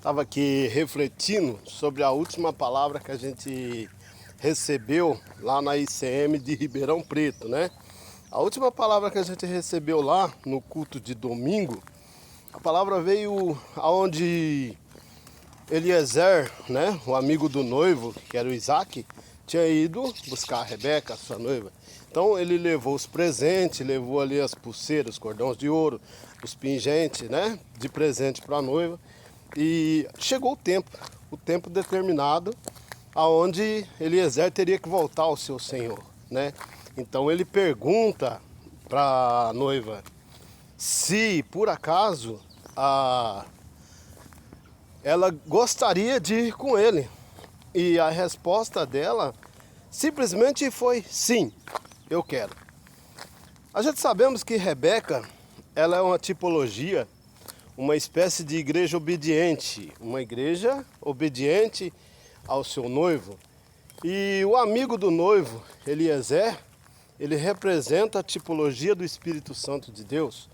Estava aqui refletindo sobre a última palavra que a gente recebeu lá na ICM de Ribeirão Preto, né? A última palavra que a gente recebeu lá no culto de domingo, a palavra veio aonde Eliezer, né, o amigo do noivo, que era o Isaac, tinha ido buscar a Rebeca, sua noiva. Então ele levou os presentes, levou ali as pulseiras, os cordões de ouro, os pingentes, né, de presente para a noiva. E chegou o tempo determinado, aonde Eliezer teria que voltar ao seu senhor, né? Então ele pergunta para a noiva se por acaso ela gostaria de ir com ele. E a resposta dela simplesmente foi sim, eu quero. A gente sabemos que Rebeca, ela é uma tipologia, uma espécie de igreja obediente, uma igreja obediente ao seu noivo. E o amigo do noivo, Eliezer, ele representa a tipologia do Espírito Santo de Deus.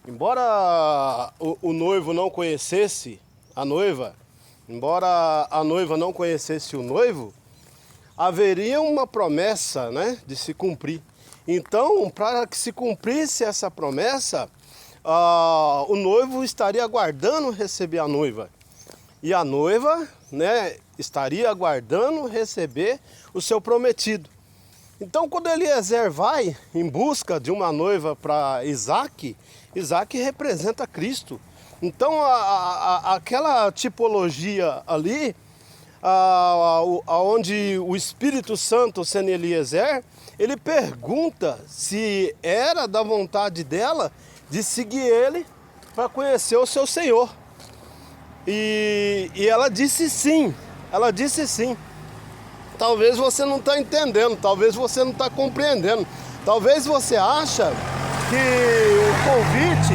Embora o noivo não conhecesse a noiva, embora a noiva não conhecesse o noivo, haveria uma promessa, né, de se cumprir. Então, para que se cumprisse essa promessa, o noivo estaria aguardando receber a noiva. E a noiva, né, estaria aguardando receber o seu prometido. Então, quando Eliezer vai em busca de uma noiva para Isaac, Isaac representa Cristo. Então, aquela tipologia ali, onde o Espírito Santo, sendo Eliezer, ele pergunta se era da vontade dela de seguir ele para conhecer o seu Senhor. E ela disse sim, Talvez você não está entendendo, talvez você não está compreendendo. Talvez você acha que o convite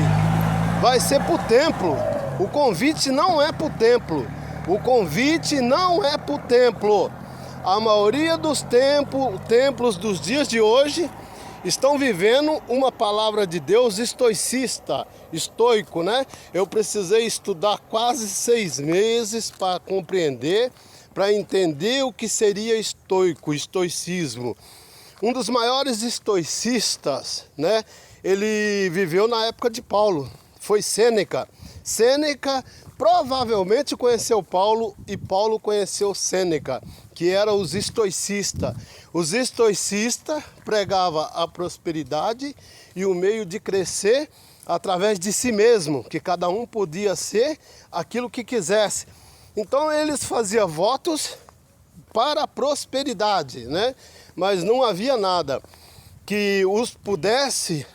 vai ser para o templo. O convite não é para o templo. O convite não é para o templo. A maioria dos templos dos dias de hoje estão vivendo uma palavra de Deus estoico, né? Eu precisei estudar quase 6 meses para compreender, para entender o que seria estoicismo. Um dos maiores estoicistas, né? Ele viveu na época de Paulo, foi Sêneca. Sêneca provavelmente conheceu Paulo e Paulo conheceu Sêneca, que eram os estoicistas. Os estoicistas pregavam a prosperidade e o meio de crescer através de si mesmo, que cada um podia ser aquilo que quisesse. Então eles faziam votos para a prosperidade, né? Mas não havia nada que os pudesse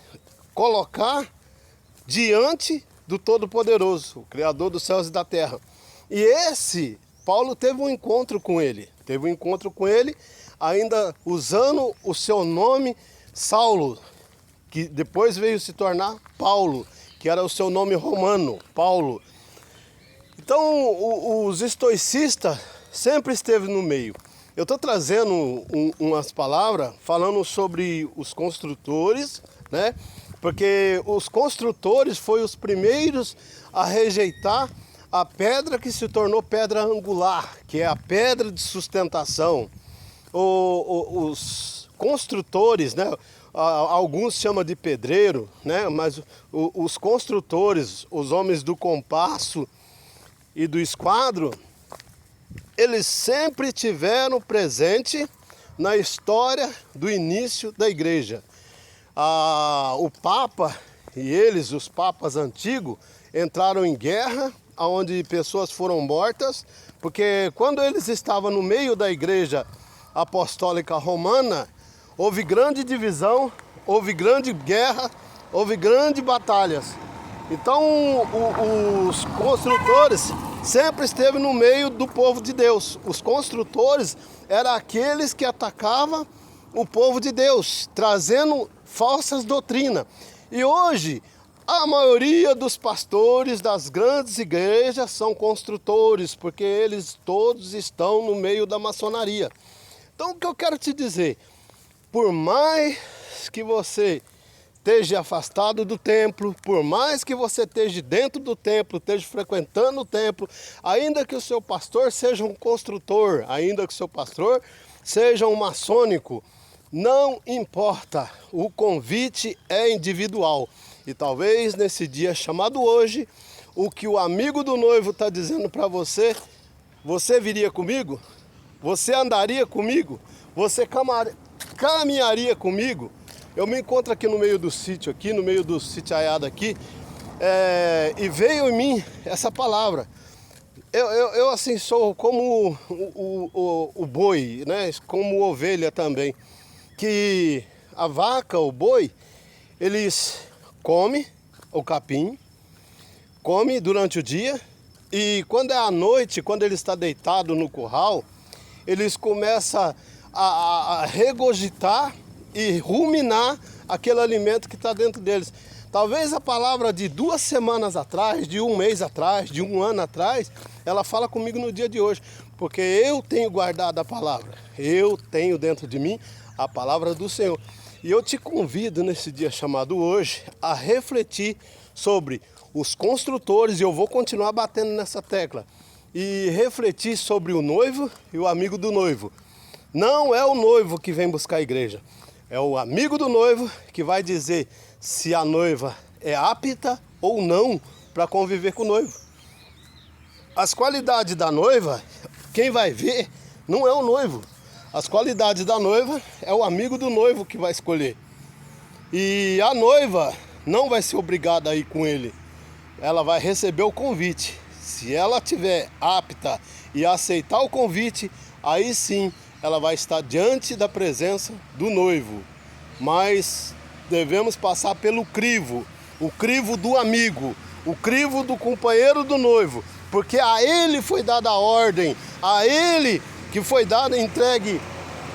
colocar diante do Todo-Poderoso, o Criador dos céus e da terra. E Paulo teve um encontro com ele. Ainda usando o seu nome Saulo, que depois veio se tornar Paulo, que era o seu nome romano, Paulo. Então, os estoicistas sempre esteve no meio. Eu estou trazendo umas palavras falando sobre os construtores, né? Porque os construtores foram os primeiros a rejeitar a pedra que se tornou pedra angular, que é a pedra de sustentação. Os construtores, né? Alguns chamam de pedreiro, né? Mas os construtores, os homens do compasso e do esquadro, eles sempre tiveram presente na história do início da igreja. O Papa e os papas antigos, entraram em guerra, onde pessoas foram mortas, porque quando eles estavam no meio da igreja apostólica romana, houve grande divisão, houve grande guerra, houve grandes batalhas. Então os construtores sempre esteve no meio do povo de Deus. Os construtores eram aqueles que atacavam o povo de Deus, trazendo falsas doutrinas. E hoje, a maioria dos pastores das grandes igrejas são construtores, porque eles todos estão no meio da maçonaria. Então, o que eu quero te dizer, por mais que você esteja afastado do templo, por mais que você esteja dentro do templo, esteja frequentando o templo, ainda que o seu pastor seja um construtor, ainda que o seu pastor seja um maçônico, não importa, o convite é individual. E talvez nesse dia chamado hoje, o que o amigo do noivo está dizendo para você, você viria comigo? Você andaria comigo? Você caminharia comigo? Eu me encontro aqui no meio do sítio, aqui no meio do sitiaiado aqui, e veio em mim essa palavra. Eu assim sou como o boi, né? Como ovelha também, que a vaca, o boi, eles comem o capim, come durante o dia, e quando é à noite, quando ele está deitado no curral, eles começam a regurgitar e ruminar aquele alimento que está dentro deles. Talvez a palavra de 2 semanas atrás, de 1 mês atrás, de 1 ano atrás, ela fala comigo no dia de hoje, porque eu tenho guardado a palavra, eu tenho dentro de mim a palavra do Senhor. E eu te convido nesse dia chamado hoje a refletir sobre os construtores, e eu vou continuar batendo nessa tecla, e refletir sobre o noivo e o amigo do noivo. Não é o noivo que vem buscar a igreja, é o amigo do noivo que vai dizer se a noiva é apta ou não para conviver com o noivo. As qualidades da noiva, quem vai ver não é o noivo. As qualidades da noiva é o amigo do noivo que vai escolher. E a noiva não vai ser obrigada a ir com ele. Ela vai receber o convite. Se ela estiver apta e aceitar o convite, aí sim ela vai estar diante da presença do noivo. Mas devemos passar pelo crivo, o crivo do amigo, o crivo do companheiro do noivo, porque a ele foi dada a ordem, a ele que foi dada, entregue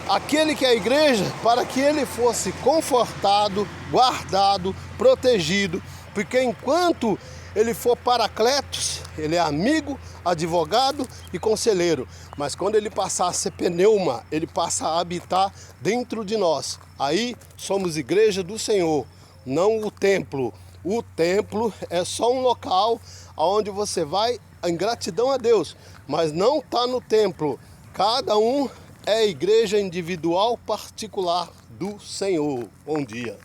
aquele que é a igreja, para que ele fosse confortado, guardado, protegido, porque enquanto ele for paracletos, ele é amigo, advogado e conselheiro. Mas quando ele passar a ser pneuma, ele passa a habitar dentro de nós. Aí somos igreja do Senhor, não o templo. O templo é só um local onde você vai em gratidão a Deus, mas não está no templo. Cada um é igreja individual particular do Senhor. Bom dia.